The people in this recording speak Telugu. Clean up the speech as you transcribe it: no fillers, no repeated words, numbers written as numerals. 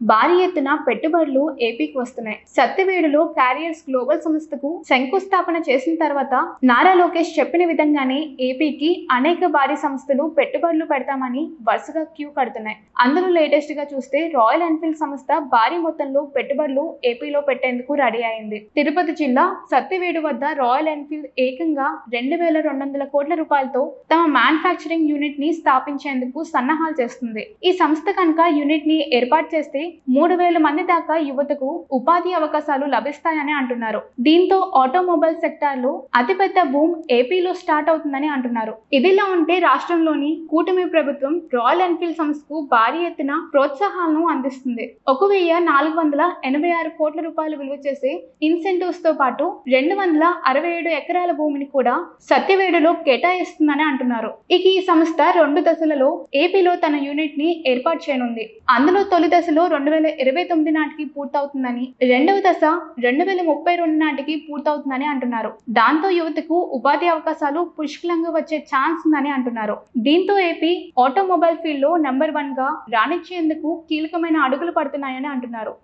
భారీ ఎత్తున పెట్టుబడులు ఏపీకి వస్తున్నాయి. సత్యవేడులో క్యారియర్స్ గ్లోబల్ సంస్థకు శంకుస్థాపన చేసిన తర్వాత నారా లోకేష్ చెప్పిన విధంగానే ఏపీకి అనేక భారీ సంస్థలు పెట్టుబడులు పెడతామని వరుసగా క్యూ కడుతున్నాయి. అందులో లేటెస్ట్ గా చూస్తే రాయల్ ఎన్ఫీల్డ్ సంస్థ భారీ మొత్తంలో పెట్టుబడులు ఏపీలో పెట్టేందుకు రెడీ అయింది. తిరుపతి జిల్లా సత్యవేడు వద్ద రాయల్ ఎన్ఫీల్డ్ ఏకంగా 2200 కోట్ల రూపాయలతో తమ మ్యానుఫ్యాక్చరింగ్ యూనిట్ ని స్థాపించేందుకు సన్నాహాలు చేస్తుంది. ఈ సంస్థ కనుక యూనిట్ ని ఏర్పాటు చేస్తే 3000 మంది దాకా యువతకు ఉపాధి అవకాశాలు లభిస్తాయని అంటున్నారు. దీంతో ఆటోమొబైల్ సెక్టార్ లో అతిపెద్ద బూమ్ ఏపీలో స్టార్ట్ అవుతుందని అంటున్నారు. ఇదిలా ఉంటే రాష్ట్రంలోని కూటమి ప్రభుత్వం రాయల్ ఎన్ఫీల్డ్ సంస్థకు భారీ ఎత్తున ప్రోత్సాహాలను అందిస్తుంది. 1486 కోట్ల రూపాయలు విలువ చేసే ఇన్సెంటివ్స్ తో పాటు 267 ఎకరాల భూమిని కూడా సత్యవేడులో కేటాయిస్తుందని అంటున్నారు. ఇక ఈ సంస్థ 2 దశలలో ఏపీలో తన యూనిట్ ని ఏర్పాటు చేయనుంది. అందులో తొలి దశలో 2029 నాటికి పూర్తవుతుందని, రెండవ దశ 2032 నాటికి పూర్తవుతుందని అంటున్నారు. దాంతో యువతకు ఉపాధి అవకాశాలు పుష్కలంగా వచ్చే ఛాన్స్ ఉందని అంటున్నారు. దీంతో ఏపీ ఆటోమొబైల్ ఫీల్డ్ లో నెంబర్ 1 గా రాణించేందుకు కీలకమైన అడుగులు పడుతున్నాయని అంటున్నారు.